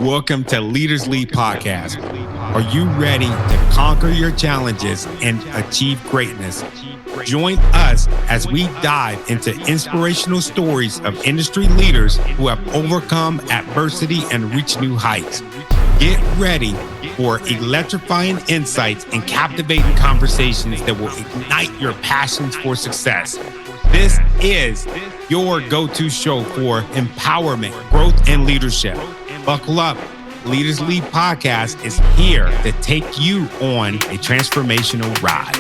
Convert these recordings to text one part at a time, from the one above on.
Welcome to Leaders Lead Podcast. Are you ready to conquer your challenges and achieve greatness? Join us as we dive into inspirational stories of industry leaders who have overcome adversity and reached new heights. Get ready for electrifying insights and captivating conversations that will ignite your passions for success. This is your go-to show for empowerment, growth, and leadership. Buckle up. Leaders Lead Podcast is here to take you on a transformational ride.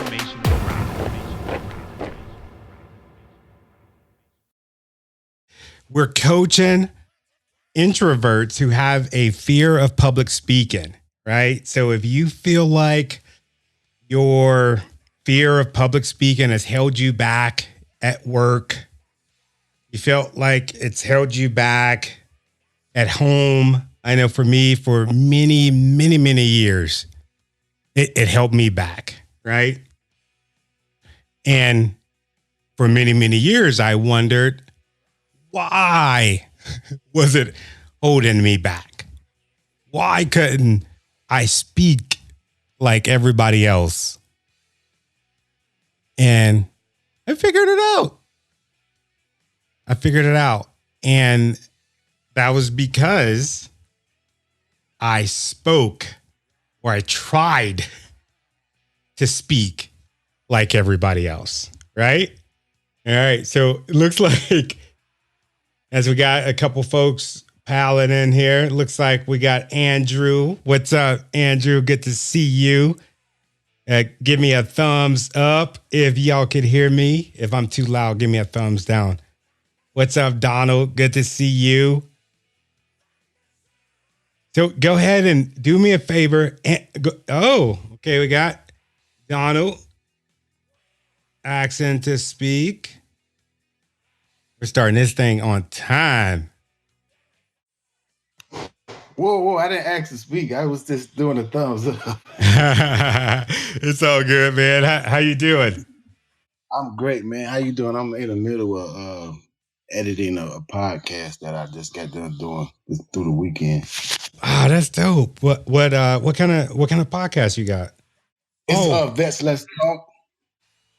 We're coaching introverts who have a fear of public speaking, right? So if you feel like your fear of public speaking has held you back at work, you felt like it's held you back at home. I know for me, for many years, it held me back, right? And for many years, I wondered, why was it holding me back? Why couldn't I speak like everybody else? And I figured it out. And that was because I spoke, or I tried to speak like everybody else, right? All right. So it looks like, as we got a couple folks piling in here, it looks like we got Andrew. What's up, Andrew? Good to see you. Give me a thumbs up if y'all could hear me. If I'm too loud, give me a thumbs down. What's up, Donald? Good to see you. So go ahead and do me a favor. Okay. We got Donald asking to speak. We're starting this thing on time. Whoa, I didn't ask to speak. I was just doing a thumbs up. It's all good, man. How you doing? I'm great, man. How you doing? I'm in the middle of editing a podcast that I just got done doing through the weekend. Ah, that's dope. What kind of podcast you got? It's Vets Let's Talk.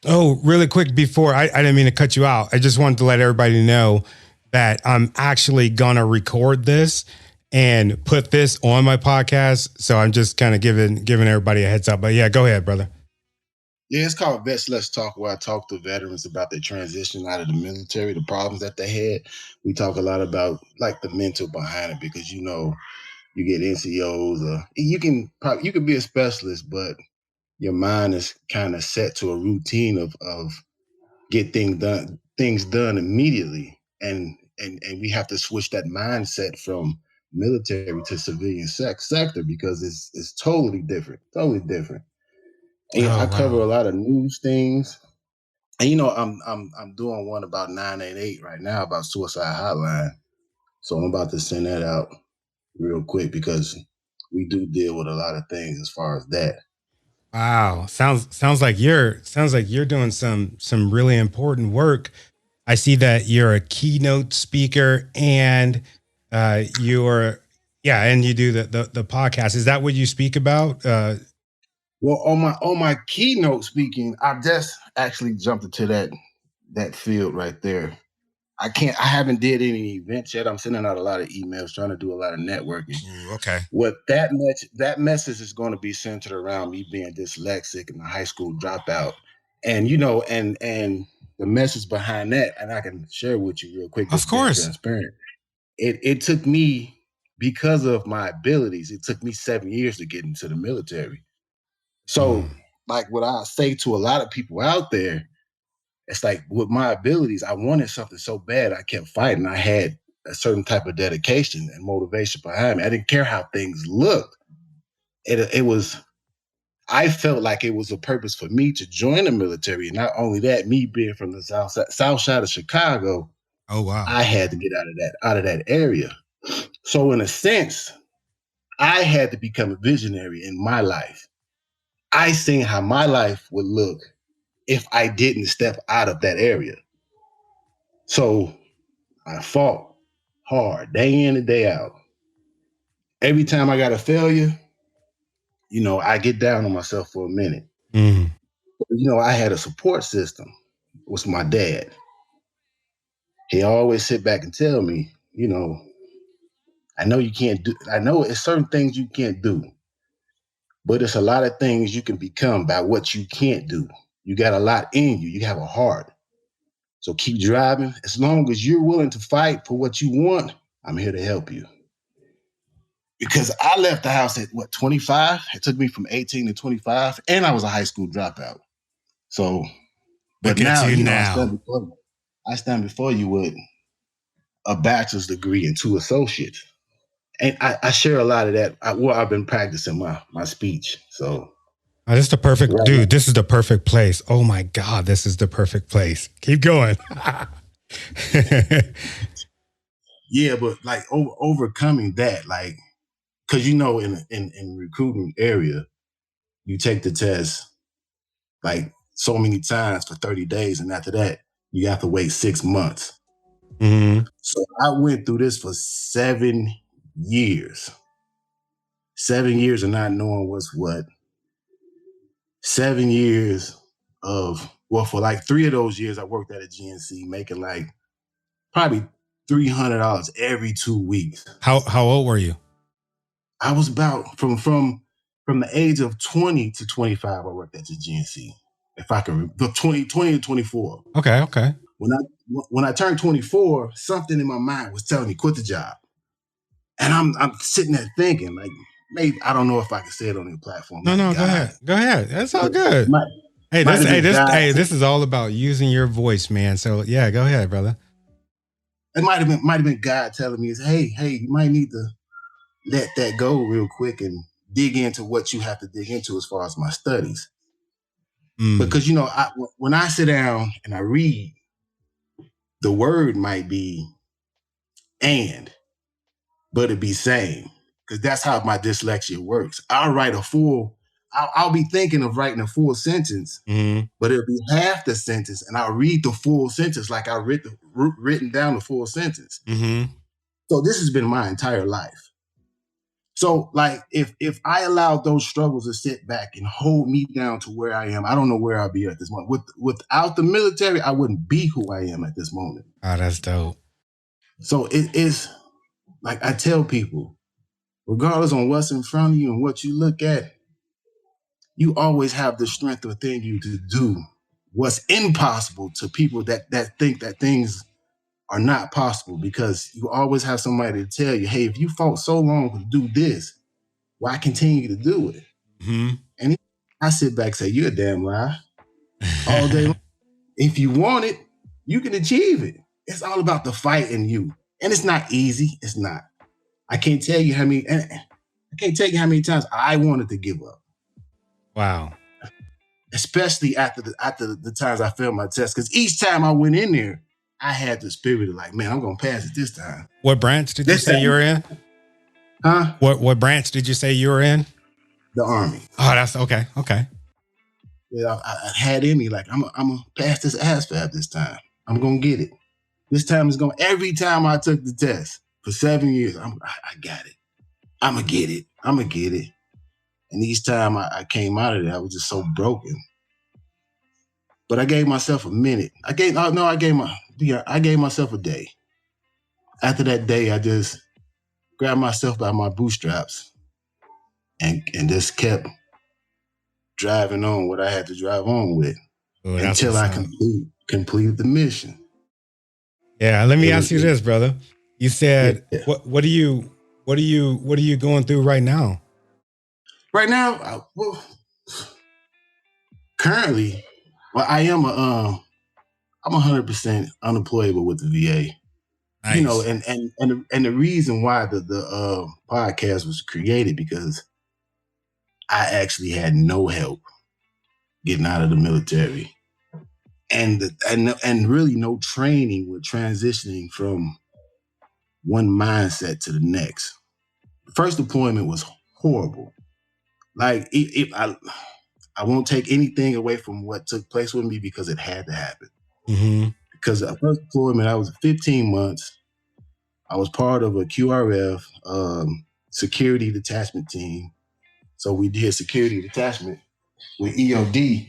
Oh, really quick before I didn't mean to cut you out. I just wanted to let everybody know that I'm actually gonna record this and put this on my podcast. So I'm just kind of giving everybody a heads up. But yeah, go ahead, brother. Yeah, it's called Vets Let's Talk, where I talk to veterans about their transition out of the military, the problems that they had. We talk a lot about like the mental behind it, because you get NCOs, or you can be a specialist, but your mind is kind of set to a routine of get things done immediately, and we have to switch that mindset from military to civilian sector, because it's totally different. And I cover a lot of news things, and I'm doing one about 988 right now about suicide hotline, so I'm about to send that out real quick, because we do deal with a lot of things as far as that. Wow, sounds like you're doing some really important work. I see that you're a keynote speaker, and and you do the podcast. Is that what you speak about? Well, on my keynote speaking, I've just actually jumped into that field right there. I haven't did any events yet. I'm sending out a lot of emails, trying to do a lot of networking. Okay. What that message is going to be centered around me being dyslexic and a high school dropout. And and the message behind that, and I can share with you real quick, Of course. transparent. It took me, because of my abilities, it took me 7 years to get into the military. So like what I say to a lot of people out there, it's like, with my abilities, I wanted something so bad, I kept fighting. I had a certain type of dedication and motivation behind me. I didn't care how things looked. I felt like it was a purpose for me to join the military. And not only that, me being from the south side of Chicago, oh wow, I had to get out of that area. So in a sense, I had to become a visionary in my life. I seen how my life would look if I didn't step out of that area. So I fought hard, day in and day out. every time I got a failure, I get down on myself for a minute. Mm. I had a support system. It was my dad. He always sit back and tell me, I know you can't do, I know it's certain things you can't do, but it's a lot of things you can become by what you can't do. You got a lot in you. You have a heart. So keep driving. As long as you're willing to fight for what you want, I'm here to help you. Because I left the house at 25? It took me from 18 to 25, and I was a high school dropout. So, but Look at now, you I now. stand before you with a bachelor's degree and 2 associates. And I share a lot of that. I've been practicing my speech. So Oh, this is the perfect, right dude. now, This is the perfect place. Oh my God, this is the perfect place. Keep going. yeah, but like overcoming that, like, because in recruiting area, you take the test like so many times for 30 days, and after that, you have to wait 6 months. Mm-hmm. So I went through this for 7 years. 7 years of not knowing what's what. 7 years for like 3 of those years, I worked at a GNC making like probably $300 every 2 weeks. How old were you? I was about from the age of 20 to 25, I worked at the GNC. If I can, 20 to 24. Okay. When I turned 24, something in my mind was telling me quit the job. And I'm sitting there thinking, like, maybe I don't know if I can say it on your platform. Might have No, go God. ahead. Go ahead. That's all good. Might, Hey, might have been God. this is all about using your voice, man. So yeah, go ahead, brother. It might have been God telling me, hey, you might need to let that go real quick and dig into what you have to dig into as far as my studies. Because when I sit down and I read, the word might be but it be same, because that's how my dyslexia works. I'll be thinking of writing a full sentence, but it'll be half the sentence, and I'll read the full sentence like I written down the full sentence. So this has been my entire life. So like if I allowed those struggles to sit back and hold me down to where I am, I don't know where I'll be at this moment. Without the military, I wouldn't be who I am at this moment. Oh, that's dope. So it is like I tell people, regardless on what's in front of you and what you look at, you always have the strength within you to do what's impossible to people that think that things are not possible, because you always have somebody to tell you, hey, if you fought so long to do this, why continue to do it? And I sit back and say, you're a damn lie all day long. If you want it, you can achieve it. It's all about the fight in you. And it's not easy. It's not. I can't tell you how many times I wanted to give up. Wow. Especially after the times I failed my test. Because each time I went in there, I had the spirit of like, man, I'm going to pass it this time. What branch did you say you were in? Huh? What branch did you say you were in? The Army. Oh, that's okay. Yeah, I had in me like, I'm going to pass this ASVAB this time. I'm going to get it. This time is going, every time I took the test for 7 years, I got it. I'm going to get it. I'm going to get it. And each time I came out of it, I was just so broken. But I gave myself a minute. I gave myself a day. After that day, I just grabbed myself by my bootstraps and just kept driving on what I had to drive on with until I completed the mission. Yeah, let me ask you this, brother. You said what are you going through right now? Right now, currently, I'm 100% unemployable with the VA. Nice. And the reason why the podcast was created, because I actually had no help getting out of the military, and really no training with transitioning from one mindset to the next. The first deployment was horrible. Like I won't take anything away from what took place with me, because it had to happen. Because the first deployment, I was 15 months. I was part of a QRF. security detachment team. So we did security detachment with EOD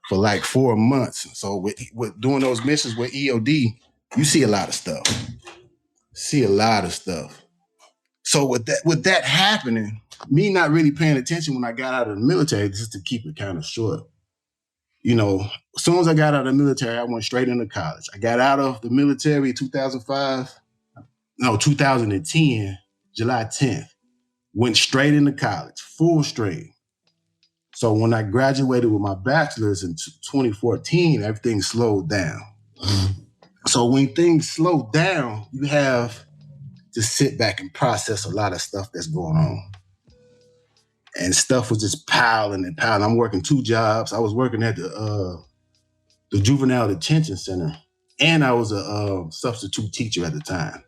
for like 4 months. So with doing those missions with EOD, you see a lot of stuff. So with that happening, me not really paying attention when I got out of the military, just to keep it kind of short. As soon as I got out of the military, I went straight into college. I got out of the military 2010, July 10th. Went straight into college, full straight. So when I graduated with my bachelor's in 2014, everything slowed down. So when things slow down, you have to sit back and process a lot of stuff that's going on. And stuff was just piling and piling. I'm working 2 jobs. I was working at the juvenile detention center, and I was a substitute teacher at the time.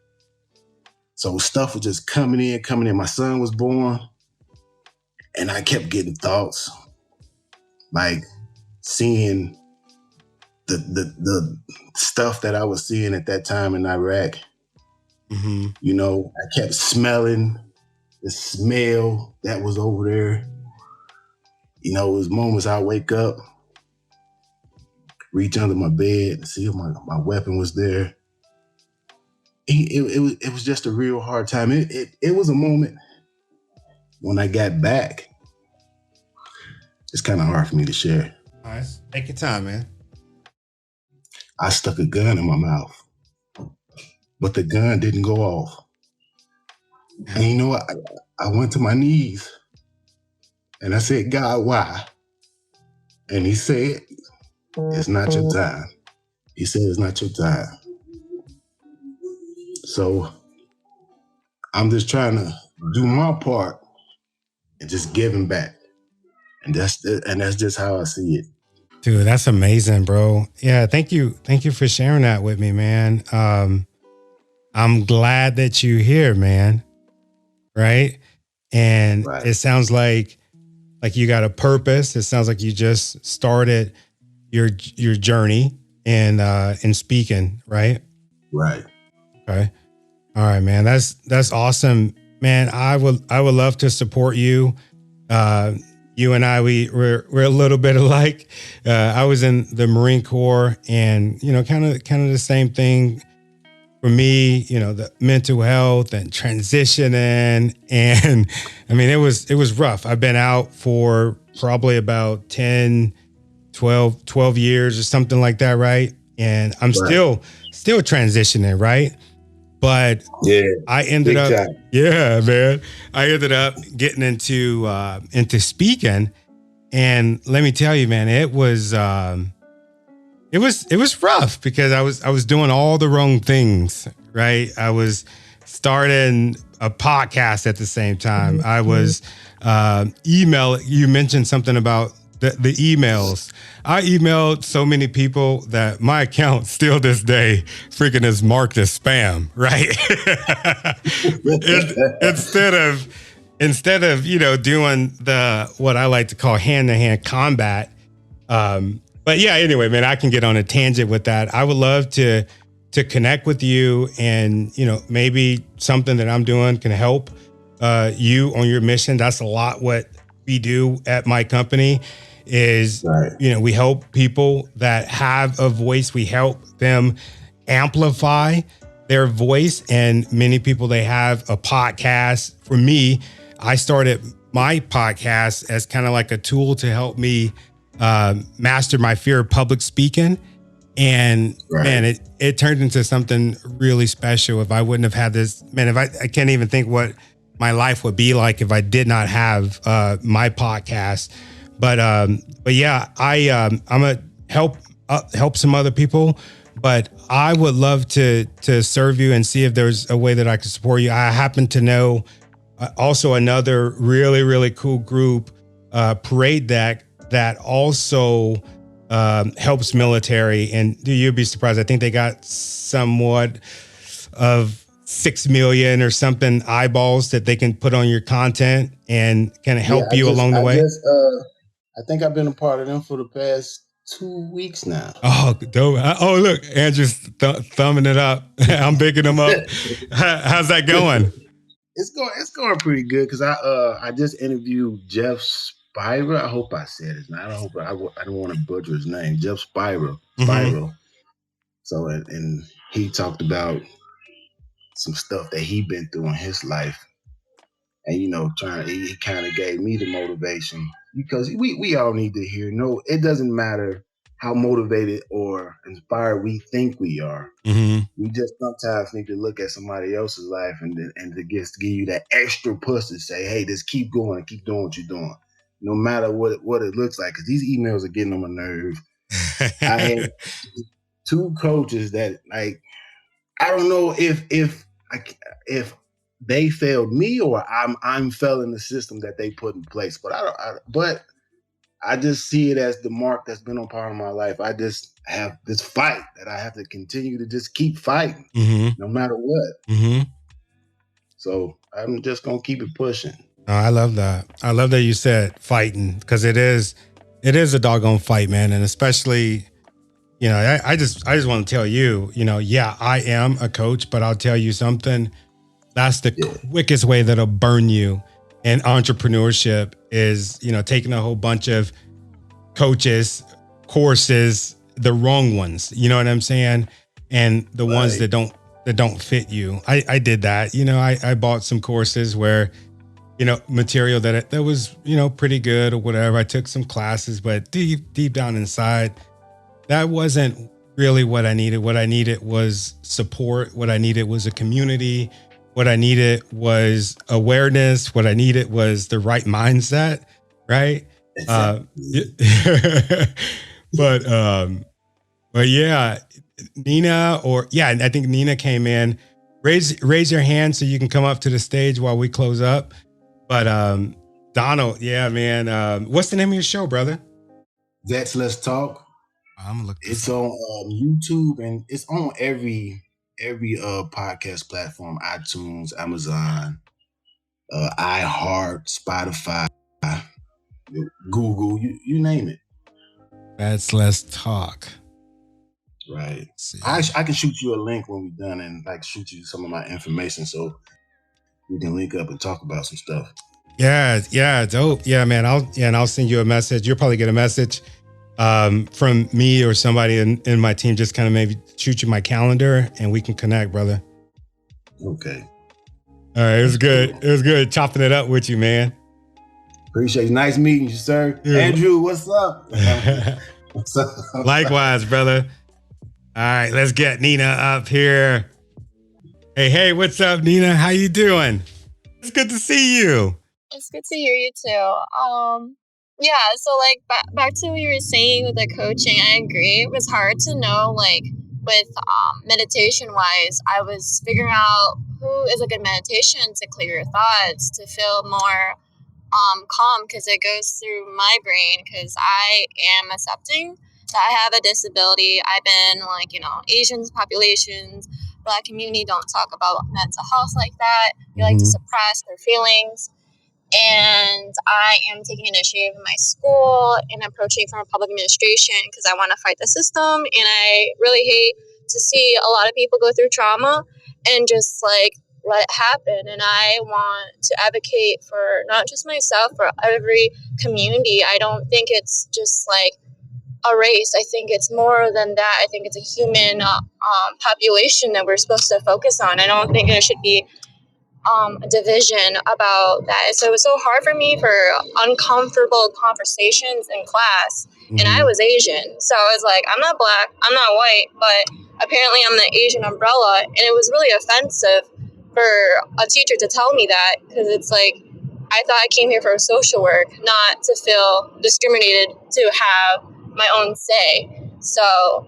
So stuff was just coming in. My son was born, and I kept getting thoughts, like seeing the stuff that I was seeing at that time in Iraq. Mm-hmm. I kept smelling the smell that was over there. It was moments I wake up, reach under my bed and see if my weapon was there. It was just a real hard time. It was a moment when I got back. It's kind of hard for me to share. All right, take your time, man. I stuck a gun in my mouth, but the gun didn't go off. And I went to my knees and I said, God, why? And he said, it's not your time. He said, it's not your time. So I'm just trying to do my part and just giving back. And that's just how I see it. Dude, that's amazing, bro. Yeah, thank you for sharing that with me, man. I'm glad that you're here, man. Right? And It sounds like you got a purpose. It sounds like you just started your journey in speaking, right? Right. Okay. All right, man. That's awesome, man. I would love to support you. You and I, we're a little bit alike. I was in the Marine Corps, and kind of the same thing for me. The mental health and transitioning, and I mean it was rough. I've been out for probably about 10, 12 years or something like that, right? And I'm still transitioning, right? But I ended up, I ended up getting into speaking, and let me tell you, man, it was rough because I was doing all the wrong things, right? I was starting a podcast at the same time. I was email. You mentioned something about the emails. I emailed so many people that my account still this day freaking is marked as spam, right? instead of doing what I like to call hand-to-hand combat. But yeah, anyway, man, I can get on a tangent with that. I would love to connect with you, and maybe something that I'm doing can help you on your mission. That's a lot what we do at my company is, we help people that have a voice. We help them amplify their voice. And many people, they have a podcast. For me, I started my podcast as kind of like a tool to help me master my fear of public speaking. And man, it turned into something really special. If I wouldn't have had this, man, I can't even think what my life would be like if I did not have my podcast. But yeah, I'm gonna help some other people. But I would love to serve you and see if there's a way that I can support you. I happen to know also another really, really cool group, Parade Deck, that also helps military. And you'd be surprised. I think they got somewhat of 6 million or something eyeballs that they can put on your content and kind of help you along the way. I think I've been a part of them for the past 2 weeks now. Oh, dope. Oh, look, Andrew's thumbing it up. I'm picking them up. How's that going? It's going pretty good because I just interviewed Jeff Spira. I hope I said his name. I don't want to butcher his name. Jeff Spira. Mm-hmm. So and he talked about some stuff that he been through in his life, and he kind of gave me the motivation because we all need to hear. No, it doesn't matter how motivated or inspired we think we are. Mm-hmm. We just sometimes need to look at somebody else's life and to give you that extra push to say, hey, just keep going and keep doing what you're doing, no matter what it looks like. Because these emails are getting on my nerves. I had two coaches that, like, I don't know if they failed me or I'm failing the system that they put in place. But I just see it as the mark that's been on part of my life. I just have this fight that I have to continue to just keep fighting, no matter what. Mm-hmm. So I'm just gonna keep it pushing. Oh, I love that. I love that you said fighting, because it is a doggone fight, man. And especially, I just want to tell you, yeah, I am a coach, but I'll tell you something. That's the quickest way that'll burn you in entrepreneurship is, taking a whole bunch of coaches, courses, the wrong ones, you know what I'm saying? And the ones that don't fit you. I did that. I bought some courses where, material that was, pretty good or whatever. I took some classes, but deep down inside, that wasn't really what I needed. What I needed was support. What I needed was a community. What I needed was awareness. What I needed was the right mindset, right? But yeah, Nina, I think Nina came in. Raise your hand so you can come up to the stage while we close up. But Donald, yeah, man. What's the name of your show, brother? That's Let's Talk. I'm gonna look. It's on YouTube and it's on every podcast platform: iTunes, Amazon, iHeart, Spotify, Google, you name it. That's Let's Talk. Right. I can shoot you a link when we're done and shoot you some of my information so we can link up and talk about some stuff. Yeah, dope. Yeah, man. I'll send you a message. You'll probably get a message from me or somebody in my team. Just kind of maybe shoot you my calendar and we can connect, brother. Okay. All right. It was good. Cool. It was good chopping it up with you, man. Appreciate you. Nice meeting you, sir. Yeah. Andrew, what's up? What's up? Likewise, brother. All right, let's get Nina up here. Hey, what's up, Nina? How you doing? It's good to see you. It's good to hear you too. Yeah, so back to what you were saying with the coaching, I agree. It was hard to know, with meditation wise, I was figuring out who is a good meditation to clear your thoughts, to feel more calm, because it goes through my brain, because I am accepting that I have a disability. I've been Asian populations, Black community don't talk about mental health like that. They like to suppress their feelings. And I am taking initiative in my school and approaching from a public administration because I want to fight the system. And I really hate to see a lot of people go through trauma and just let it happen. And I want to advocate for not just myself, for every community. I don't think it's just a race. I think it's more than that. I think it's a human population that we're supposed to focus on. I don't think there should be a division about that. So it was so hard for me for uncomfortable conversations in class. And I was Asian. So I was I'm not Black, I'm not white, but apparently I'm the Asian umbrella. And it was really offensive for a teacher to tell me that, because it's I thought I came here for social work, not to feel discriminated, to have my own say. So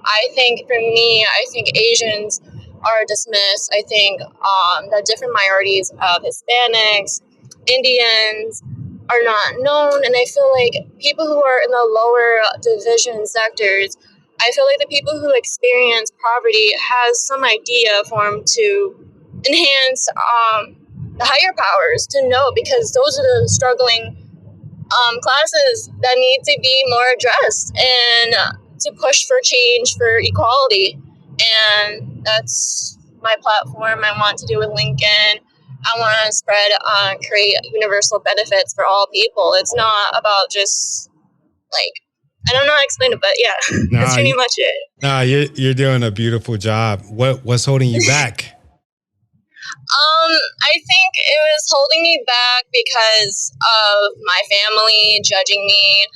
I think for me, I think Asians are dismissed. I think the different minorities of Hispanics, Indians are not known. And I feel people who are in the lower division sectors, I feel the people who experience poverty has some idea for them to enhance the higher powers, to know, because those are the struggling classes that need to be more addressed and to push for change, for equality. And that's my platform. I want to do with Lincoln. I want to create universal benefits for all people. It's not about just like, I don't know how to explain it, but yeah, that's pretty much it. No, you're doing a beautiful job. What's holding you back? I think it was holding me back because of my family judging me,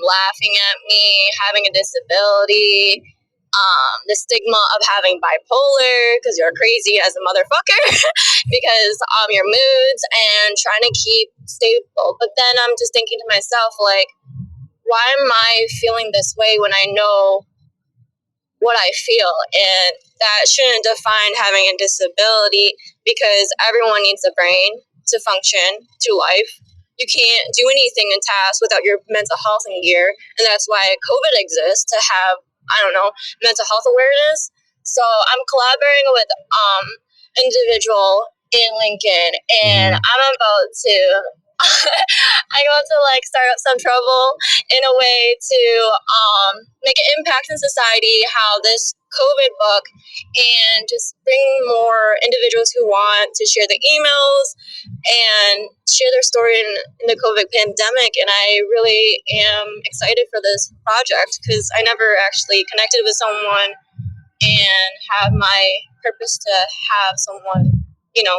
laughing at me, having a disability, the stigma of having bipolar because you're crazy as a motherfucker, because your moods, and trying to keep stable. But then I'm just thinking to myself, like, why am I feeling this way when I know what I feel? And that shouldn't define having a disability, because everyone needs a brain to function, to life. You can't do anything in tasks without your mental health in gear. And that's why COVID exists, to have, mental health awareness. So I'm collaborating with individual in Lincoln, and I'm about to start up some trouble in a way to make an impact in society, how this COVID book, and just bring more individuals who want to share the emails and share their story in the COVID pandemic. And I really am excited for this project because I never actually connected with someone and have my purpose to have someone,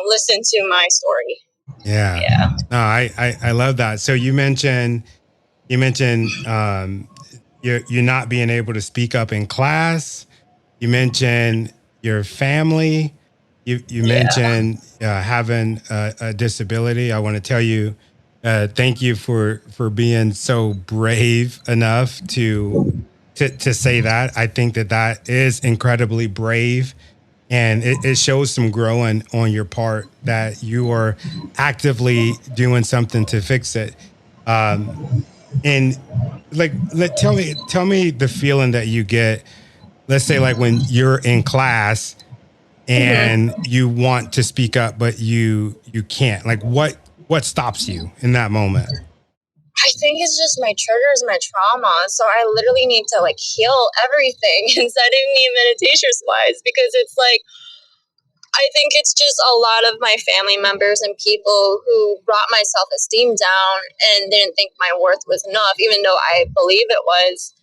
listen to my story. Yeah. No, I love that. So you mentioned you're not being able to speak up in class. You mentioned your family. You mentioned having a disability. I want to tell you, thank you for being so brave enough to say that. I think that is incredibly brave. And it shows some growing on your part that you are actively doing something to fix it. And tell me the feeling that you get. Let's say like when you're in class and you want to speak up, but you can't. Like what stops you in that moment? I think it's just my triggers, my trauma. So I literally need to heal everything instead of me meditation wise, because it's like, I think it's just a lot of my family members and people who brought my self-esteem down and didn't think my worth was enough, even though I believe it was.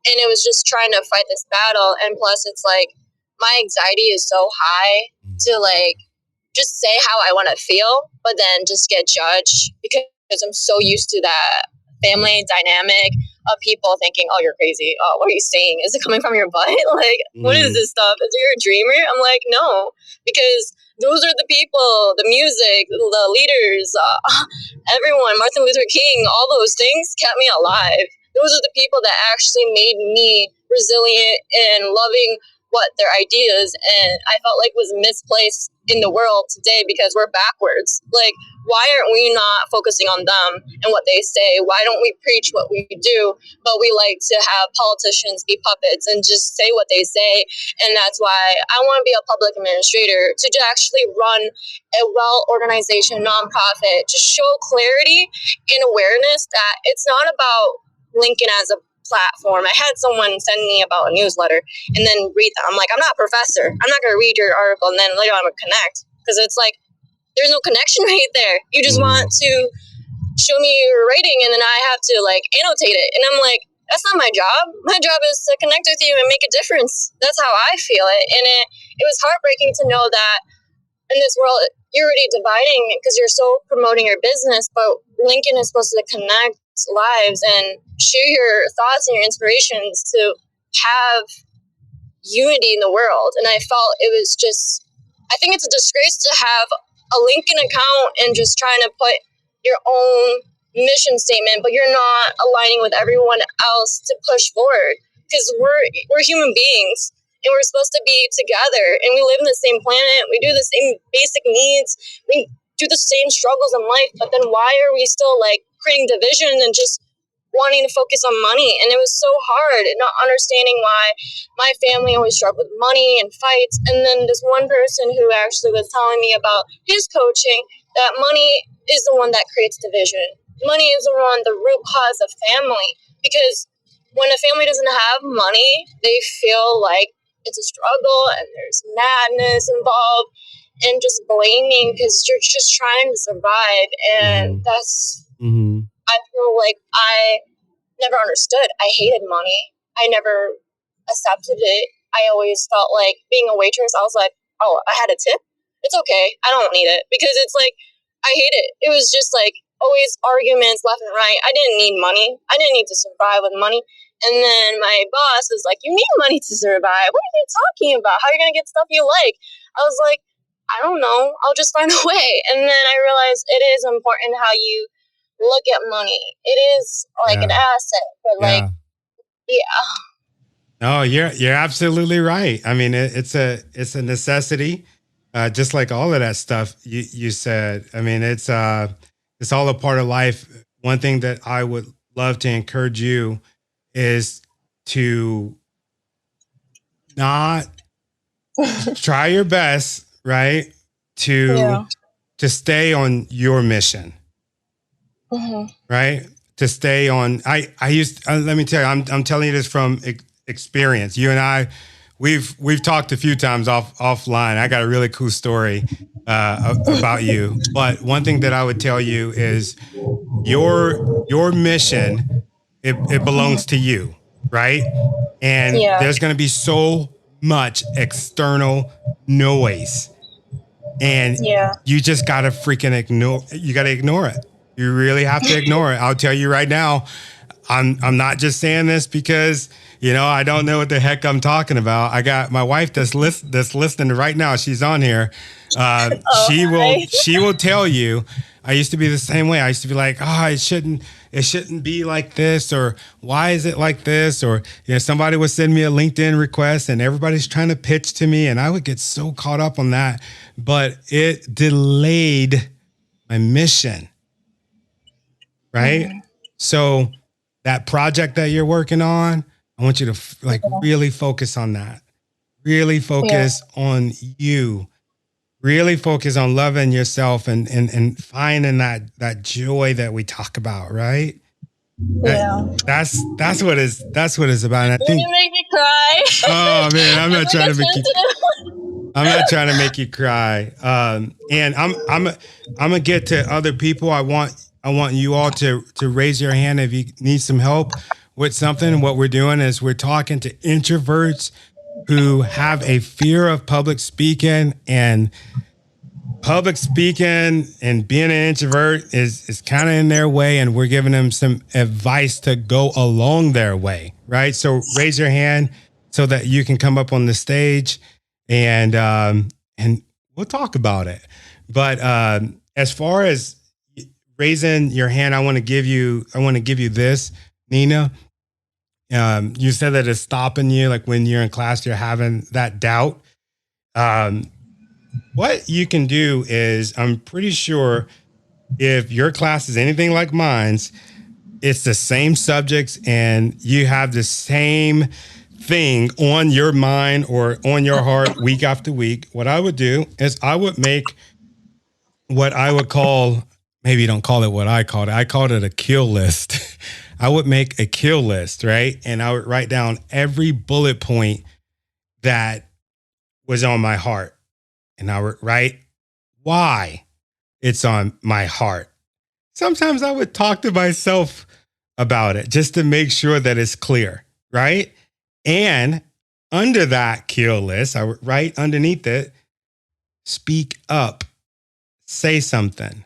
And it was just trying to fight this battle. And plus it's like, my anxiety is so high to just say how I want to feel, but then just get judged because I'm so used to that family dynamic of people thinking, oh, you're crazy. Oh, what are you saying? Is it coming from your butt? What is this stuff? Is it your dreamer? I'm like, no, because those are the people, the music, the leaders, everyone, Martin Luther King, all those things kept me alive. Those are the people that actually made me resilient and loving what their ideas and I felt like was misplaced in the world today because we're backwards. Like, why aren't we not focusing on them and what they say? Why don't we preach what we do, but we like to have politicians be puppets and just say what they say? And that's why I want to be a public administrator, to actually run a well-organization nonprofit, just show clarity and awareness that it's not about Lincoln as a platform. I had someone send me about a newsletter and then read that. I'm like, I'm not a professor. I'm not going to read your article and then later on I'm going to connect, because it's like, there's no connection right there. You just want to show me your writing and then I have to annotate it. And I'm like, that's not my job. My job is to connect with you and make a difference. That's how I feel it. And it was heartbreaking to know that in this world, you're already dividing because you're so promoting your business, but Lincoln is supposed to connect lives and share your thoughts and your inspirations to have unity in the world. And I felt it was just, I think it's a disgrace to have a Lincoln account and just trying to put your own mission statement, but you're not aligning with everyone else to push forward, because we're human beings and we're supposed to be together and we live in the same planet. We do the same basic needs. We do the same struggles in life, but then why are we still creating division and just wanting to focus on money? And it was so hard, not understanding why my family always struggled with money and fights. And then this one person who actually was telling me about his coaching, that money is the one that creates division. Money is the root cause of family, because when a family doesn't have money, they feel like it's a struggle and there's madness involved. and just blaming because you're just trying to survive. And that's, I feel like I never understood. I hated money. I never accepted it. I always felt like being a waitress, I was like, oh, I had a tip? It's okay. I don't need it because it's like, I hate it. It was just like always arguments left and right. I didn't need money. I didn't need to survive with money. And then my boss was like, you need money to survive. What are you talking about? How are you going to get stuff you like? I was like, I don't know. I'll just find a way. And then I realized it is important how you look at money. It is like an asset, but like, No, you're absolutely right. I mean, it's a necessity, just like all of that stuff you said. I mean, it's all a part of life. One thing that I would love to encourage you is to not try your best, right? To stay on your mission, right? To stay on. I used. Let me tell you. I'm telling you this from experience. You and I, we've talked a few times offline. I got a really cool story about you. But one thing that I would tell you is your mission. It belongs to you, right? And there's going to be so much external noise, and you just got to freaking ignore. You got to ignore it. You really have to ignore it. I'll tell you right now. I'm not just saying this because, I don't know what the heck I'm talking about. I got my wife that's listening right now. She's on here. She will tell you. I used to be the same way. I used to be like, it shouldn't be like this, or why is it like this? Or, somebody would send me a LinkedIn request and everybody's trying to pitch to me, and I would get so caught up on that, but it delayed my mission. Right? So that project that you're working on, I want you to really focus on that. Really focus on you. Really focus on loving yourself and finding that joy that we talk about, right? That's what it's about. And I think you make me cry. Oh man, I'm not trying to make you cry. And I'm gonna get to other people. I want you all to raise your hand if you need some help with something. What we're doing is we're talking to introverts who have a fear of public speaking, and being an introvert is kind of in their way, and we're giving them some advice to go along their way, right? So raise your hand so that you can come up on the stage, and we'll talk about it. But as far as raising your hand, I want to give you this, Nina. You said that it's stopping you, like when you're in class, you're having that doubt. What you can do is, I'm pretty sure if your class is anything like mine's, it's the same subjects and you have the same thing on your mind or on your heart week after week. What I would do is I would make what I would call, maybe you don't call it what I called it. I called it a kill list. I would make a kill list, right? And I would write down every bullet point that was on my heart. And I would write why it's on my heart. Sometimes I would talk to myself about it just to make sure that it's clear, right? And under that kill list, I would write underneath it, speak up, say something,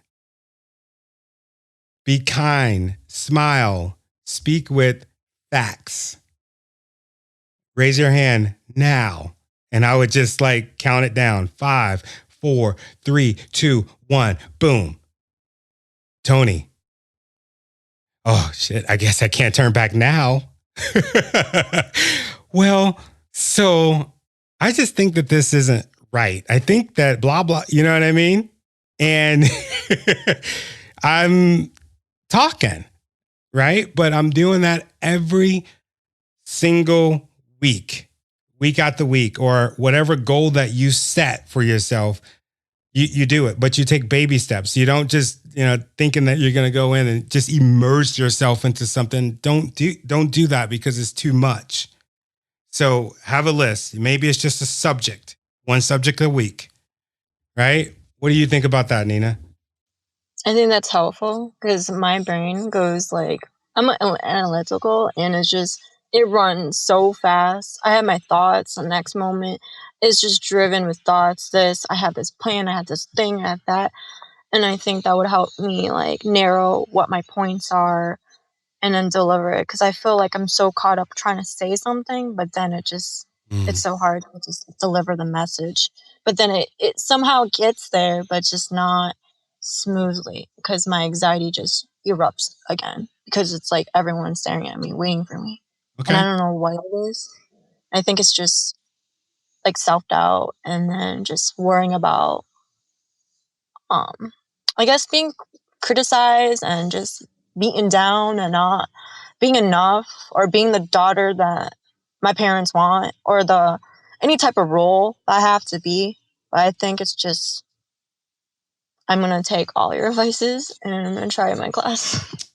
be kind, smile, speak with facts. Raise your hand now. And I would just count it down. 5, 4, 3, 2, 1, boom. Tony. Oh shit, I guess I can't turn back now. Well, so I just think that this isn't right. I think that blah, blah, you know what I mean? And I'm talking, right? But I'm doing that every single week after week, or whatever goal that you set for yourself, you do it, but you take baby steps. You don't just, thinking that you're going to go in and just immerse yourself into something. Don't do that because it's too much. So have a list. Maybe it's just a subject, one subject a week, right? What do you think about that, Nina? I think that's helpful because my brain goes like, I'm analytical and it runs so fast. I have my thoughts. The next moment is just driven with thoughts. I have this plan, I have this thing, I have that. And I think that would help me like narrow what my points are and then deliver it. Cause I feel like I'm so caught up trying to say something, but then it's so hard to just deliver the message. But then it somehow gets there, but just not smoothly because my anxiety just erupts again because it's like everyone's staring at me, waiting for me. And I Okay. don't know what it is. I think it's just like self-doubt and then just worrying about I guess being criticized and just beaten down and not being enough or being the daughter that my parents want or the any type of role I have to be. But I think it's just I'm gonna take all your advices and I'm gonna try it in my class.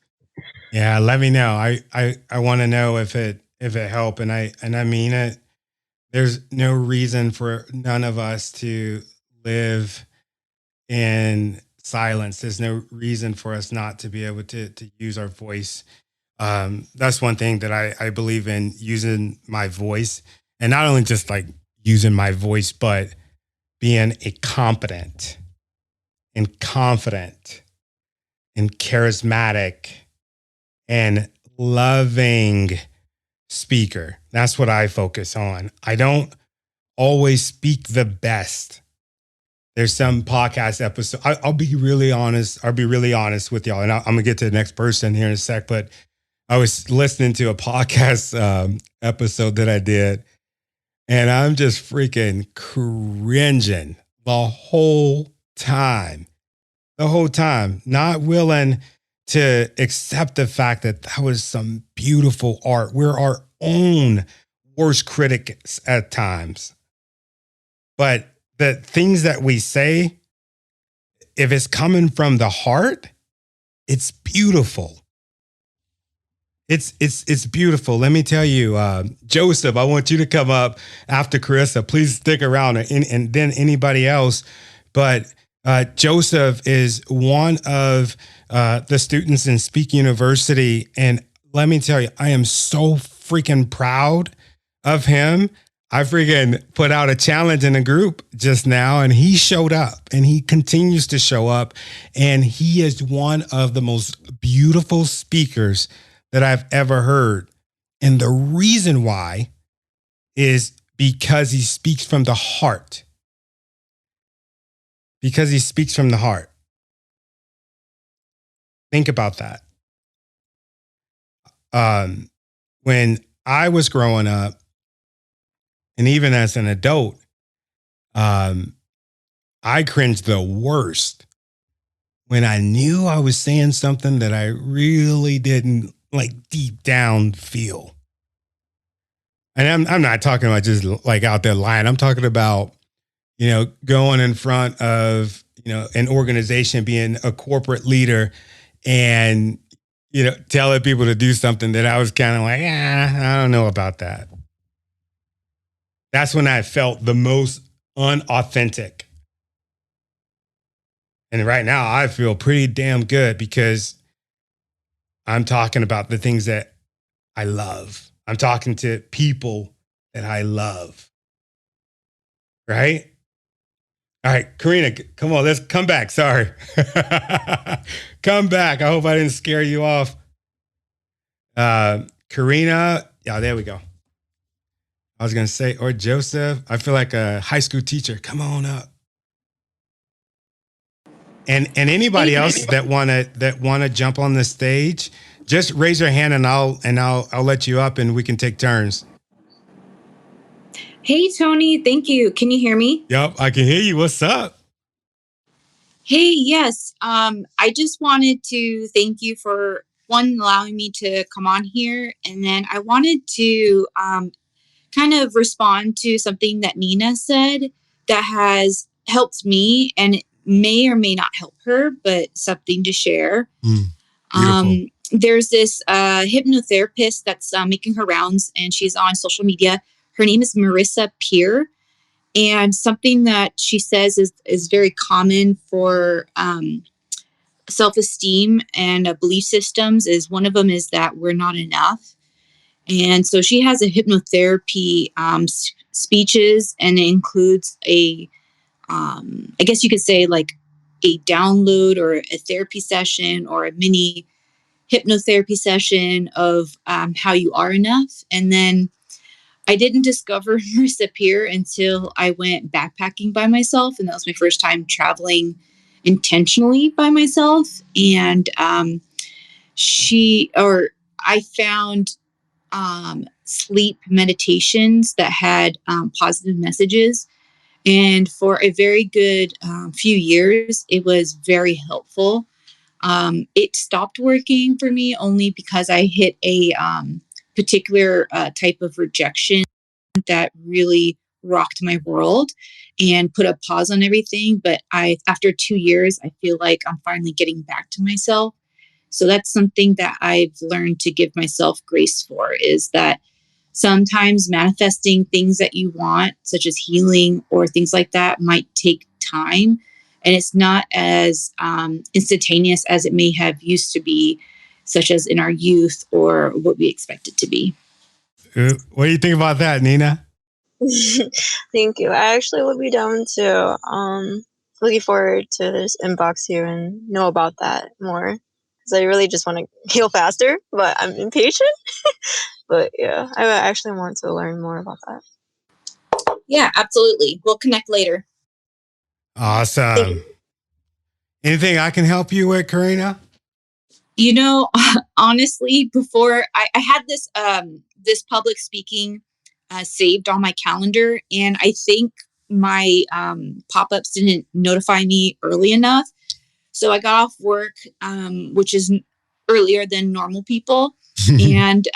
Yeah, let me know. I want to know if it helped, and I mean it. There's no reason for none of us to live in silence. There's no reason for us not to be able to use our voice. That's one thing that I believe in, using my voice, and not only just like using my voice, but being a competent and confident and charismatic and loving speaker. That's what I focus on. I don't always speak the best. There's some podcast episode. I'll be really honest. I'll be really honest with y'all, and I'm gonna get to the next person here in a sec. But I was listening to a podcast episode that I did, and I'm just freaking cringing the whole time. The whole time, not willing to accept the fact that that was some beautiful art. We're our own worst critics at times. But the things that we say, if it's coming from the heart, it's beautiful. It's beautiful. Let me tell you, Joseph, I want you to come up after Carissa. Please stick around, and then anybody else. But Joseph is one of the students in Speak University. And let me tell you, I am so freaking proud of him. I freaking put out a challenge in a group just now, and he showed up, and he continues to show up. And he is one of the most beautiful speakers that I've ever heard. And the reason why is because he speaks from the heart. Because he speaks from the heart. Think about that. When I was growing up, and even as an adult, I cringed the worst when I knew I was saying something that I really didn't like deep down feel. And I'm not talking about just like out there lying. I'm talking about, going in front of, an organization, being a corporate leader, and, telling people to do something that I was kind of like, I don't know about that. That's when I felt the most unauthentic. And right now I feel pretty damn good because I'm talking about the things that I love. I'm talking to people that I love. Right? All right, Karina, come on, let's come back. Sorry. Come back. I hope I didn't scare you off. Karina, yeah, there we go. I was going to say, or Joseph, I feel like a high school teacher. Come on up. And anybody else that wanna jump on the stage, just raise your hand and I'll let you up and we can take turns. Hey, Tony. Thank you. Can you hear me? Yep, I can hear you. What's up? Hey, yes. I just wanted to thank you for allowing me to come on here. And then I wanted to kind of respond to something that Nina said that has helped me and it may or may not help her, but something to share. There's this hypnotherapist that's making her rounds and she's on social media. Her name is Marissa Peer. And something that she says is very common for self-esteem and belief systems is one of them is that we're not enough. And so she has a hypnotherapy speeches, and it includes I guess you could say like a download or a therapy session or a mini hypnotherapy session of how you are enough. And then I didn't discover Marissa Peer until I went backpacking by myself. And that was my first time traveling intentionally by myself. And I found sleep meditations that had positive messages. And for a very good few years, it was very helpful. It stopped working for me only because I hit a particular type of rejection that really rocked my world and put a pause on everything. But after 2 years, I feel like I'm finally getting back to myself. So that's something that I've learned to give myself grace for, is that sometimes manifesting things that you want, such as healing or things like that, might take time. And it's not as instantaneous as it may have used to be, such as in our youth or what we expect it to be. What do you think about that, Nina? Thank you. I actually would be down to looking forward to this inbox here and know about that more, because I really just want to heal faster, but I'm impatient. But yeah, I actually want to learn more about that. Yeah, absolutely. We'll connect later. Awesome. Anything I can help you with, Karina? You know, honestly, before I had this this public speaking saved on my calendar, and I think my pop-ups didn't notify me early enough. So I got off work, which is earlier than normal people, and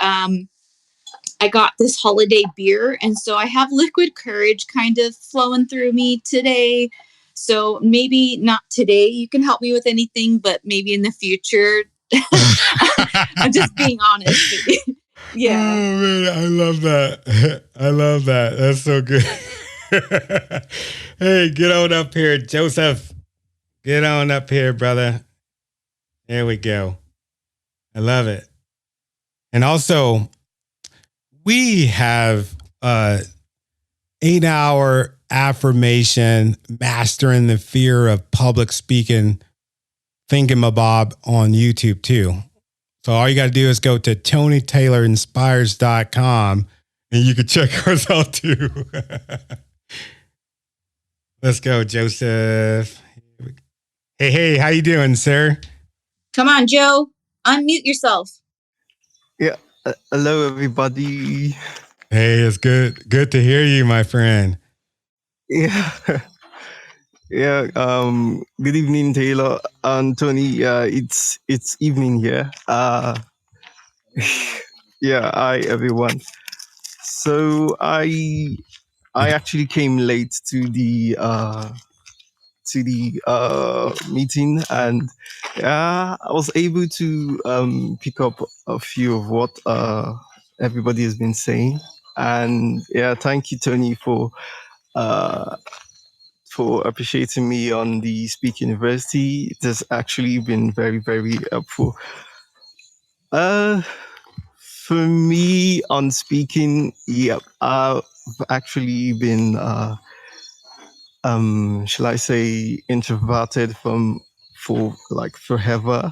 I got this holiday beer, and so I have liquid courage kind of flowing through me today. So maybe not today you can help me with anything, but maybe in the future. I'm just being honest. Yeah. Oh man, I love that. I love that. That's so good. Hey, get on up here, Joseph. Get on up here, brother. There we go. I love it. And also, we have 8-hour affirmation mastering the fear of public speaking thingamabob on YouTube too. So all you got to do is go to TonyTaylorInspires.com and you can check ours out too. Let's go, Joseph. Hey, how you doing, sir? Come on, Joe. Unmute yourself. Yeah. Hello, everybody. Hey, it's good to hear you, my friend. Yeah. Yeah. Good evening, Taylor and Tony. Yeah, it's evening here. Yeah. Hi, everyone. So I actually came late to the meeting, and I was able to pick up a few of what everybody has been saying. And yeah, thank you, Tony, for appreciating me on the Speak University. It has actually been very, very helpful. For me on speaking, yeah, I've actually been shall I say, introverted for like forever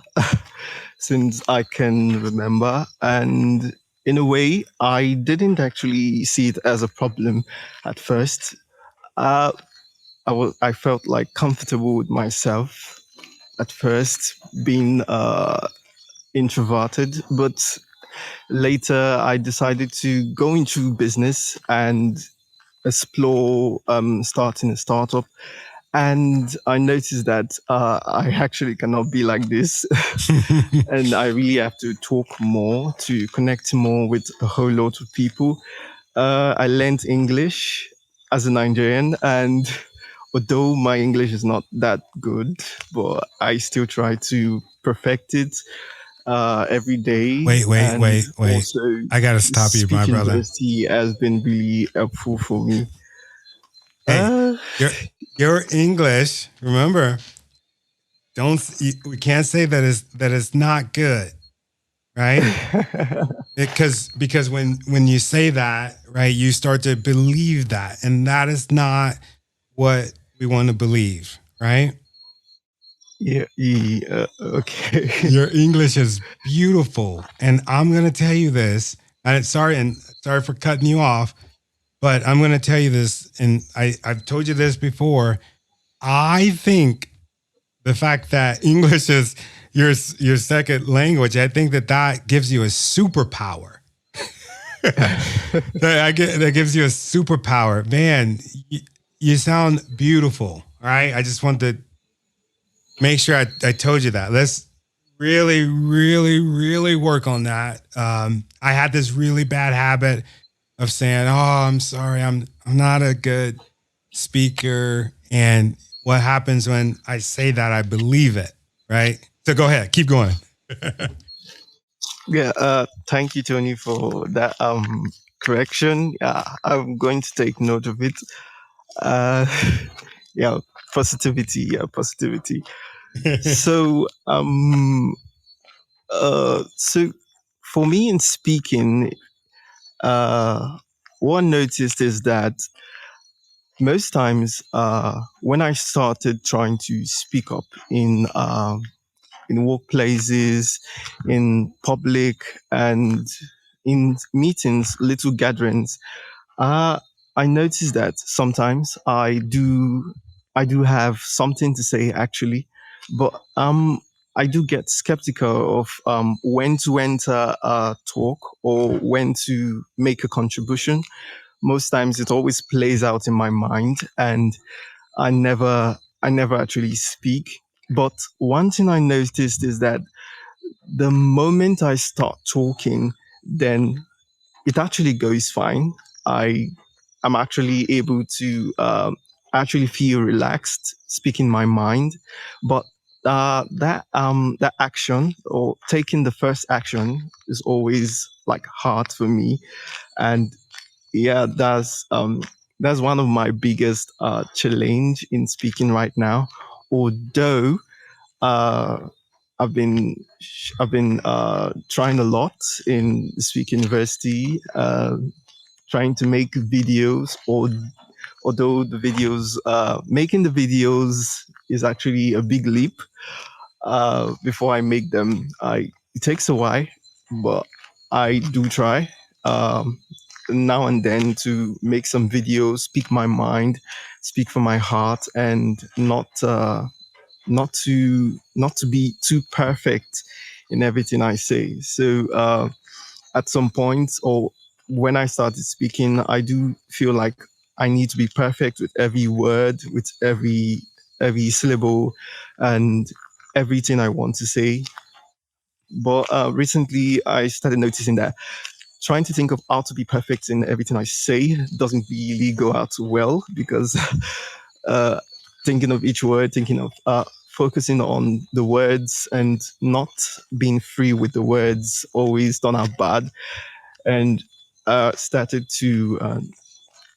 since I can remember. And in a way, I didn't actually see it as a problem at first. I felt like comfortable with myself at first, being introverted, but later I decided to go into business and explore starting a startup. And I noticed that I actually cannot be like this. And I really have to talk more, to connect more with a whole lot of people. I learned English as a Nigerian, and although my English is not that good, but I still try to perfect it every day. Wait. Also, I got to stop you, my Speech brother. University has been really helpful for me. Hey, Uh, your English, remember, we can't say that it's not good, right? Because when you say that, right, you start to believe that, and that is not what we want to believe, right? yeah, okay. Your English is beautiful, and I'm going to tell you this. And sorry for cutting you off, but I'm going to tell you this, and I've told you this before. I think the fact that English is your second language, I think that gives you a superpower. That gives you a superpower, man. You sound beautiful. All right, I just want to make sure I told you that. Let's really, really, really work on that. I had this really bad habit of saying, "Oh, I'm sorry, I'm not a good speaker." And what happens when I say that? I believe it, right? So go ahead, keep going. Yeah, thank you, Tony, for that correction. Yeah, I'm going to take note of it. Uh, yeah, positivity. Yeah, positivity. So, so for me in speaking, what I noticed is that most times, when I started trying to speak up in workplaces, in public, and in meetings, little gatherings, uh, I noticed that sometimes I do have something to say actually, but I do get skeptical of when to enter a talk or when to make a contribution. Most times it always plays out in my mind and I never actually speak. But one thing I noticed is that the moment I start talking, then it actually goes fine. I am actually able to actually feel relaxed, speaking my mind. But that action or taking the first action is always like hard for me, and yeah, that's one of my biggest challenge in speaking right now. Although uh, I've been trying a lot in Speak University, trying to make videos. Or although the videos, making the videos is actually a big leap. Before I make them, it takes a while, but I do try um, now and then to make some videos, speak my mind, speak from my heart, and not to be too perfect in everything I say. So at some point, or when I started speaking, I do feel like I need to be perfect with every word, with every syllable, and everything I want to say. But recently, I started noticing that trying to think of how to be perfect in everything I say doesn't really go out well, because uh, thinking of each word, thinking of focusing on the words and not being free with the words always turn out bad. And started to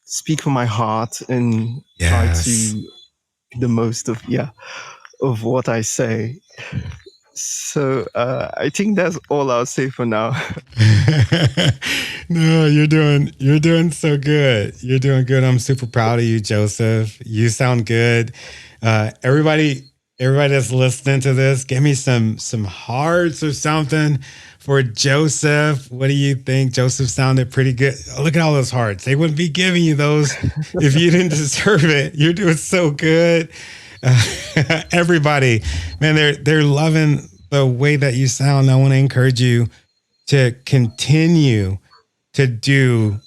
speak from my heart and try Yes. to make the most of what I say. So I think that's all I'll say for now. No, you're doing so good. You're doing good. I'm super proud of you, Joseph. You sound good. Everybody that's listening to this, give me some hearts or something for Joseph. What do you think? Joseph sounded pretty good. Oh, look at all those hearts. They wouldn't be giving you those if you didn't deserve it. You're doing so good. Everybody, man, they're loving the way that you sound. I want to encourage you to continue to do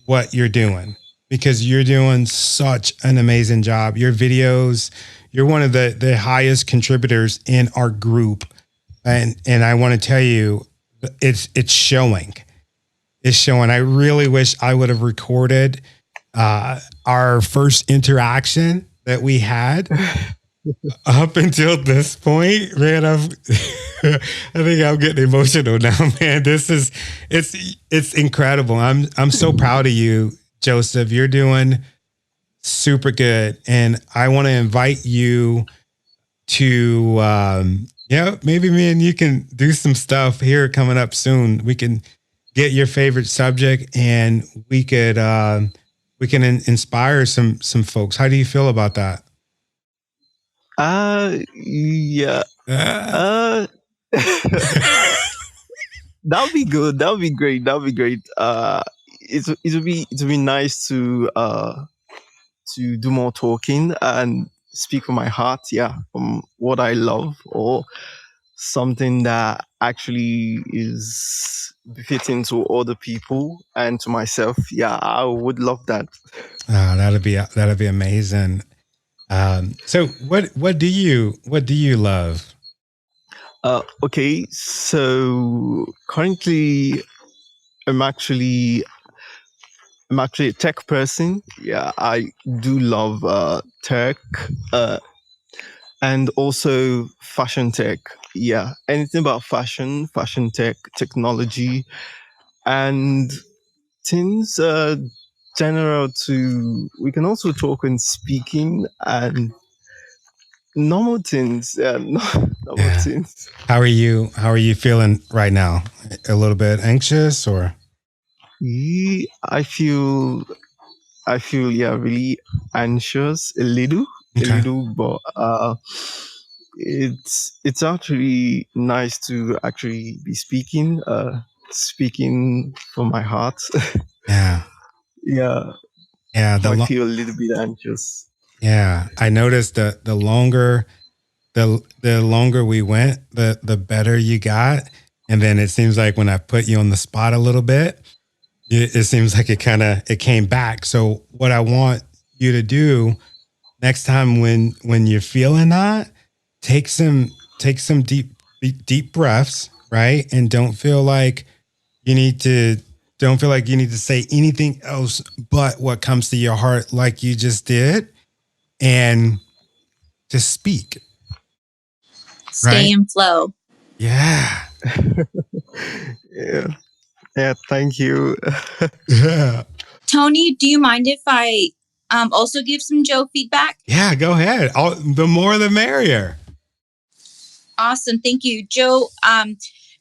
what you're doing, because you're doing such an amazing job. Your videos, you're one of the highest contributors in our group. And I want to tell you, it's showing. It's showing. I really wish I would have recorded our first interaction that we had up until this point. Man, I think I'm getting emotional now, man. It's incredible. I'm so proud of you, Joseph. You're doing super good. And I want to invite you to, maybe me and you can do some stuff here coming up soon. We can get your favorite subject and we can inspire some folks. How do you feel about that? Yeah. That'll be good. That'll be great. That'll be great. It'll be nice to do more talking and speak from my heart. Yeah, from what I love or something that actually is befitting to other people and to myself. Yeah, I would love that. That'd be amazing. So what do you love? Okay, so currently I'm actually a tech person. Yeah, I do love tech and also fashion tech. Yeah, anything about fashion tech, technology, and things general to. We can also talk in speaking and normal things. Yeah, normal things. How are you feeling right now? A little bit anxious or? Yeah, I feel really anxious a little, but it's actually nice to actually be speaking from my heart. Yeah. Yeah. I feel a little bit anxious. Yeah, I noticed the longer we went, the better you got, and then it seems like when I put you on the spot a little bit, it seems like it came back. So what I want you to do next time when you're feeling that, take some deep breaths, right? And don't feel like you need to say anything else but what comes to your heart like you just did, and just speak. Stay in flow. Yeah. Yeah, thank you. Yeah. Tony, do you mind if I also give some Joe feedback? Yeah, go ahead. The more the merrier. Awesome. Thank you, Joe.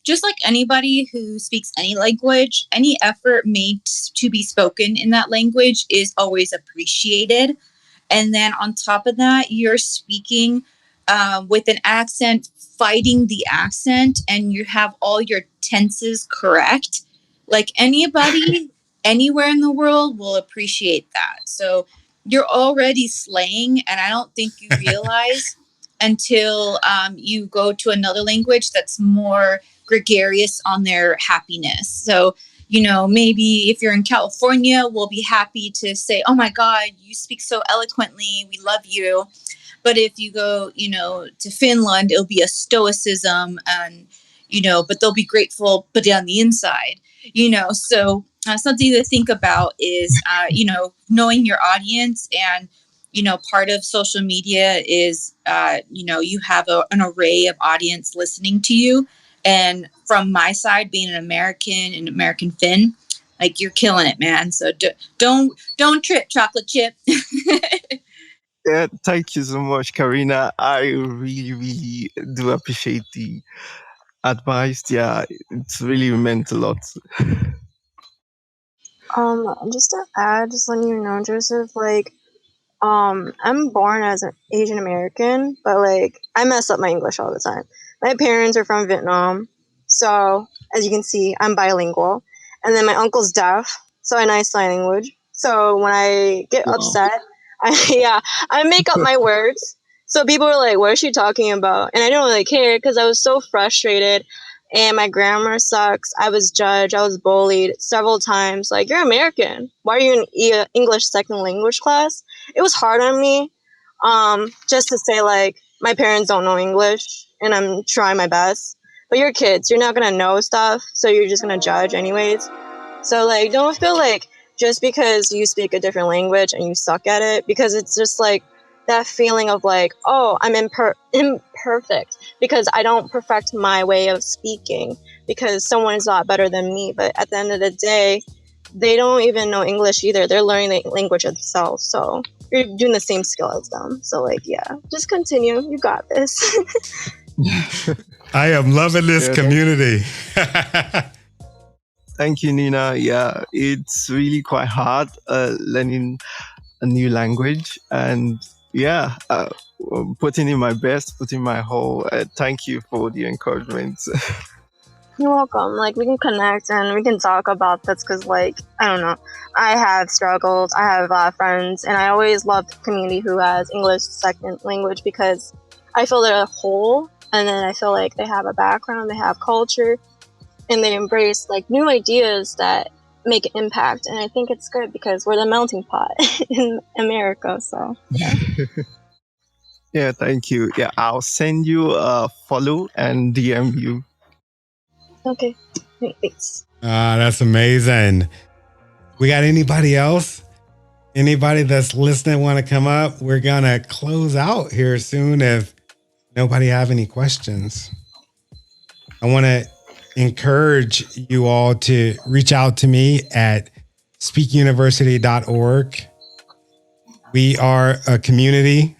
Just like anybody who speaks any language, any effort made to be spoken in that language is always appreciated. And then on top of that, you're speaking with an accent, fighting the accent, and you have all your tenses correct. Like anybody anywhere in the world will appreciate that. So you're already slaying, and I don't think you realize until you go to another language that's more gregarious on their happiness. So maybe if you're in California, we'll be happy to say, oh my God, you speak so eloquently. We love you. But if you go, to Finland, it'll be a stoicism and, but they'll be grateful, but on the inside, so something to think about is, knowing your audience and, part of social media is, you have an array of audience listening to you. And from my side, being an American Finn, like you're killing it, man. So don't trip, chocolate chip. Yeah, thank you so much, Karina. I really, really do appreciate the advice. Yeah, it's really meant a lot. Just to add, just letting you know, Joseph, I'm born as an Asian American, but I mess up my English all the time. My parents are from Vietnam, so as you can see, I'm bilingual. And then my uncle's deaf, so I know sign language. So when I get upset, I make up my words. So people are like, "What is she talking about?" And I don't really care because I was so frustrated. And my grammar sucks. I was judged. I was bullied several times. Like, you're American. Why are you in English second language class? It was hard on me, just to say my parents don't know English and I'm trying my best. But you're kids, you're not gonna know stuff, so you're just gonna judge anyways. So don't feel just because you speak a different language and you suck at it, because it's just that feeling of oh, I'm imperfect because I don't perfect my way of speaking because someone is a lot better than me. But at the end of the day, they don't even know English either. They're learning the language themselves. So you're doing the same skill as them. So like, yeah, just continue. You got this. I am loving this community. Thank you, Nina. Yeah, it's really quite hard learning a new language, and yeah, putting in my best, putting my whole. Thank you for the encouragement. You're welcome. Like, we can connect and we can talk about this because, like, I don't know. I have struggled. I have a lot of friends, and I always love the community who has English second language because I feel they're a whole, and then I feel like they have a background, they have culture, and they embrace like new ideas that make an impact. And I think it's good because we're the melting pot in America. So yeah. Yeah, thank you. Yeah, I'll send you a follow and DM you. Okay. Thanks. That's amazing. We got anybody else? Anybody that's listening want to come up? We're going to close out here soon if nobody have any questions. I want to encourage you all to reach out to me at speakuniversity.org. We are a community,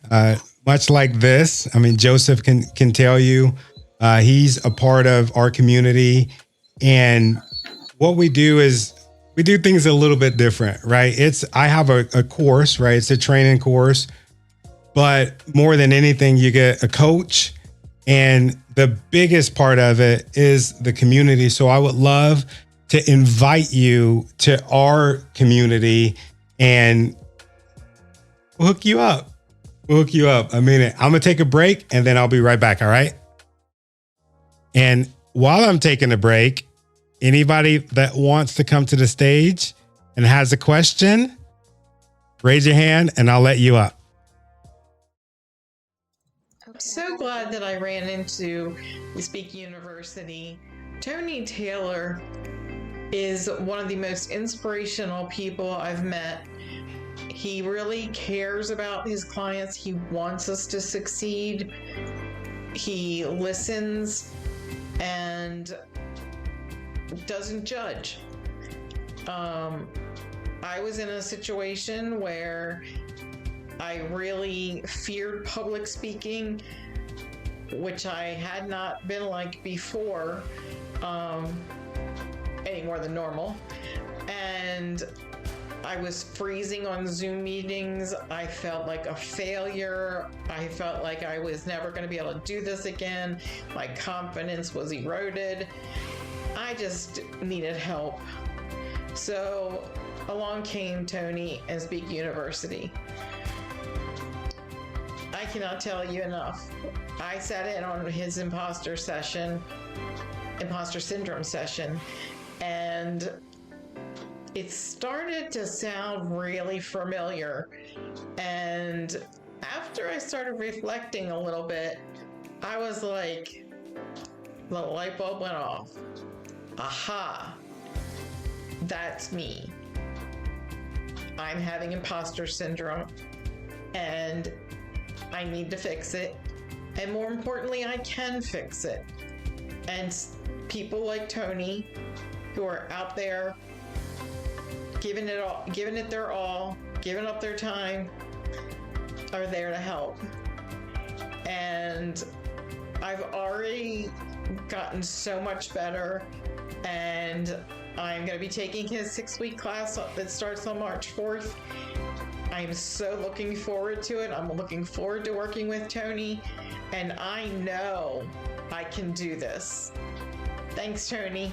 much like this. I mean, Joseph can tell you, he's a part of our community. And what we do is we do things a little bit different, right? I have a course, right? It's a training course, but more than anything, you get a coach. And the biggest part of it is the community. So I would love to invite you to our community and we'll hook you up. I mean, I'm going to take a break and then I'll be right back. All right. And while I'm taking a break, anybody that wants to come to the stage and has a question, raise your hand and I'll let you up. I'm so glad that I ran into the Speak University. Tony Taylor is one of the most inspirational people I've met. He really cares about his clients. He wants us to succeed. He listens and doesn't judge. I was in a situation where I really feared public speaking, which I had not been like before, any more than normal. And I was freezing on Zoom meetings. I felt like a failure. I felt like I was never going to be able to do this again. My confidence was eroded. I just needed help. So along came Tony and Speak University. I cannot tell you enough. I sat in on his imposter syndrome session, and it started to sound really familiar. And after I started reflecting a little bit, I was like, the light bulb went off. Aha, that's me. I'm having imposter syndrome, and I need to fix it. And more importantly, I can fix it. And people like Tony, who are out there giving it their all, giving up their time, are there to help. And I've already gotten so much better, and I'm going to be taking his 6-week class that starts on March 4th. I'm so looking forward to it. I'm looking forward to working with Tony, and I know I can do this. Thanks, Tony.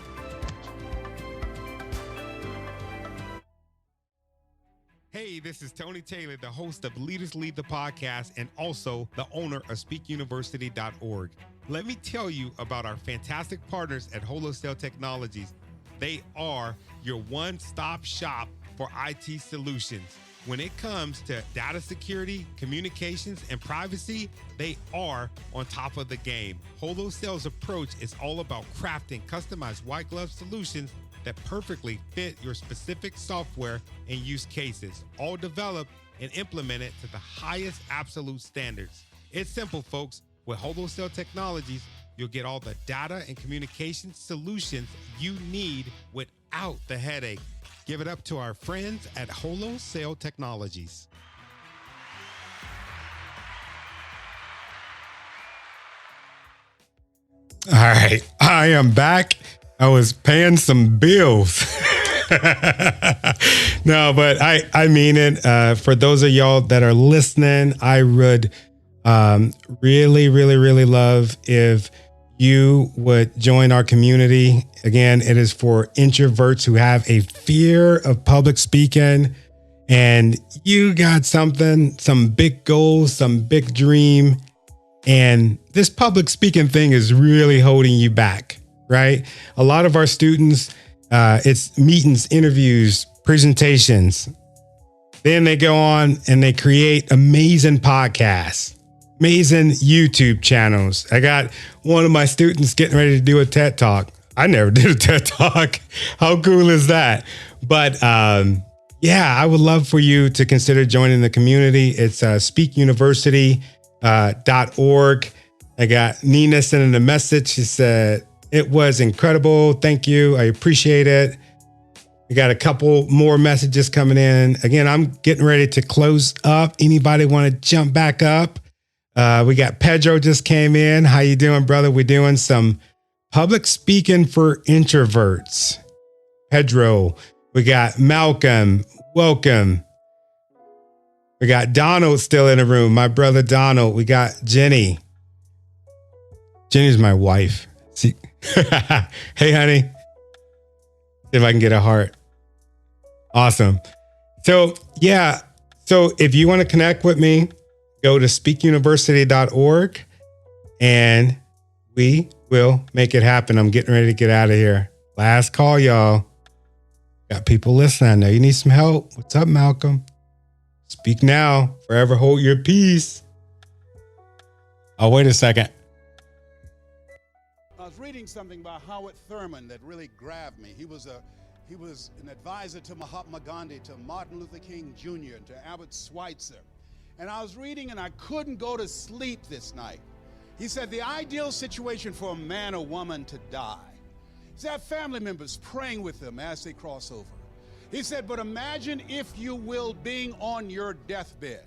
Hey, this is Tony Taylor, the host of Leaders Lead the Podcast and also the owner of speakuniversity.org. Let me tell you about our fantastic partners at Holocell Technologies. They are your one-stop shop for IT solutions. When it comes to data security, communications, and privacy, they are on top of the game. Holocell's approach is all about crafting customized white glove solutions that perfectly fit your specific software and use cases, all developed and implemented to the highest absolute standards. It's simple, folks. With Holocell Technologies, you'll get all the data and communication solutions you need without the headache. Give it up to our friends at Holocell Technologies. All right, I am back. I was paying some bills. No, but I mean it. For those of y'all that are listening, I would really, really, really love if you would join our community. Again, it is for introverts who have a fear of public speaking, and you got something, some big goals, some big dream, and this public speaking thing is really holding you back, right? A lot of our students, it's meetings, interviews, presentations. Then they go on and they create amazing podcasts, amazing YouTube channels. I got one of my students getting ready to do a TED Talk. I never did a TED Talk. How cool is that? But yeah, I would love for you to consider joining the community. It's speakuniversity.org. I got Nina sending a message. She said, it was incredible. Thank you. I appreciate it. We got a couple more messages coming in. Again, I'm getting ready to close up. Anybody want to jump back up? We got Pedro just came in. How you doing, brother? We're doing some public speaking for introverts. Pedro. We got Malcolm. Welcome. We got Donald still in the room. My brother Donald. We got Jenny. Jenny's my wife. See, hey, honey. See if I can get a heart. Awesome. So, yeah. So if you want to connect with me, go to speakuniversity.org and we will make it happen. I'm getting ready to get out of here. Last call, y'all. Got people listening. I know you need some help. What's up, Malcolm? Speak now. Forever hold your peace. Oh, wait a second. I was reading something by Howard Thurman that really grabbed me. He was an advisor to Mahatma Gandhi, to Martin Luther King Jr., and to Albert Schweitzer. And I was reading and I couldn't go to sleep this night. He said the ideal situation for a man or woman to die is to have family members praying with them as they cross over. He said, but imagine, if you will, being on your deathbed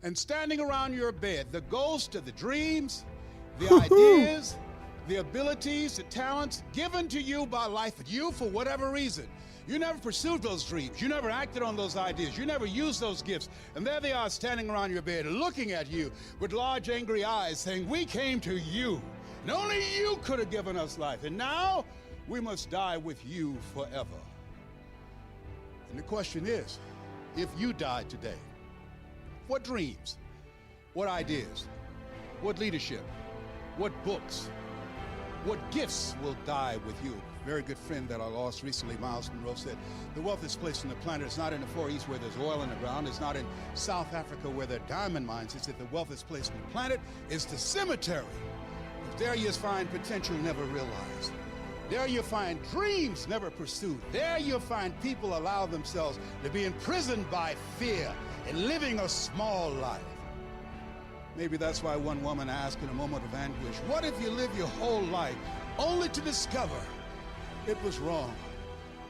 and standing around your bed, the ghost of the dreams, the ideas, the abilities, the talents given to you by life, but you, for whatever reason, you never pursued those dreams. You never acted on those ideas. You never used those gifts. And there they are standing around your bed, looking at you with large, angry eyes, saying, we came to you, and only you could have given us life. And now we must die with you forever. And the question is, if you died today, what dreams, what ideas, what leadership, what books, what gifts will die with you? A very good friend that I lost recently, Miles Monroe, said, the wealthiest place on the planet is not in the Far East where there's oil in the ground. It's not in South Africa where there are diamond mines. It's that the wealthiest place on the planet is the cemetery. If there you find potential never realized. There you find dreams never pursued. There you find people allow themselves to be imprisoned by fear and living a small life. Maybe that's why one woman asked in a moment of anguish, what if you live your whole life only to discover it was wrong?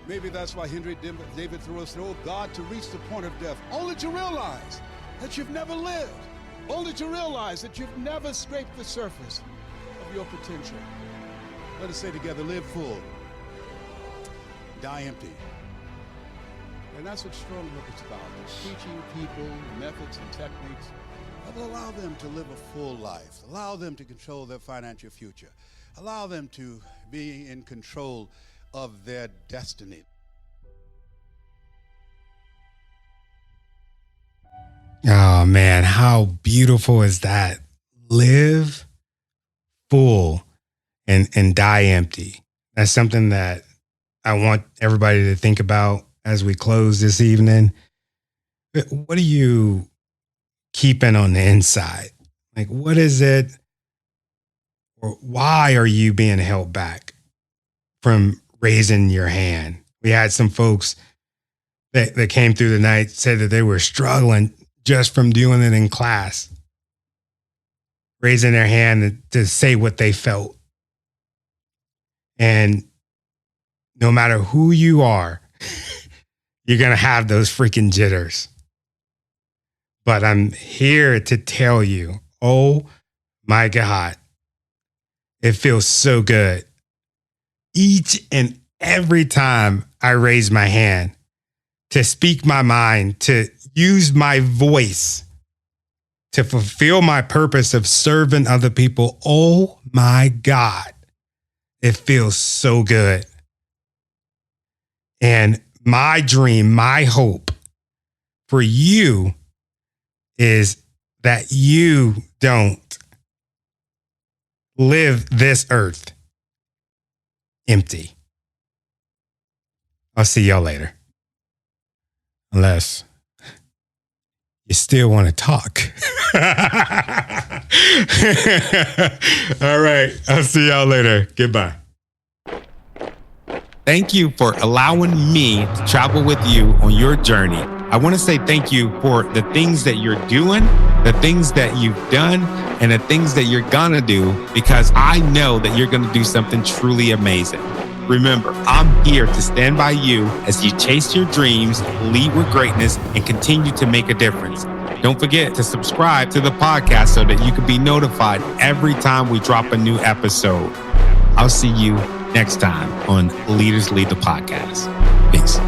Maybe that's why Henry David Thoreau said, oh God, to reach the point of death, only to realize that you've never lived, only to realize that you've never scraped the surface of your potential. Let us say together, live full, die empty. And that's what Strong Work is about, teaching people methods and techniques that will allow them to live a full life, allow them to control their financial future, allow them to be in control of their destiny. Oh, man, how beautiful is that? Live full and die empty. That's something that I want everybody to think about as we close this evening. What are you keeping on the inside? Like, what is it, or why are you being held back from raising your hand? We had some folks that came through the night, said that they were struggling just from doing it in class, raising their hand to say what they felt. And no matter who you are, you're going to have those freaking jitters. But I'm here to tell you, oh my God, It feels so good. Each and every time I raise my hand to speak my mind, to use my voice to fulfill my purpose of serving other people, oh my God, it feels so good. And my dream, my hope for you is that you don't live this earth empty. I'll see y'all later. Unless you still want to talk. All right. I'll see y'all later. Goodbye. Thank you for allowing me to travel with you on your journey. I want to say thank you for the things that you're doing, the things that you've done, and the things that you're going to do, because I know that you're going to do something truly amazing. Remember, I'm here to stand by you as you chase your dreams, lead with greatness, and continue to make a difference. Don't forget to subscribe to the podcast so that you can be notified every time we drop a new episode. I'll see you next time on Leaders Lead the Podcast. Peace.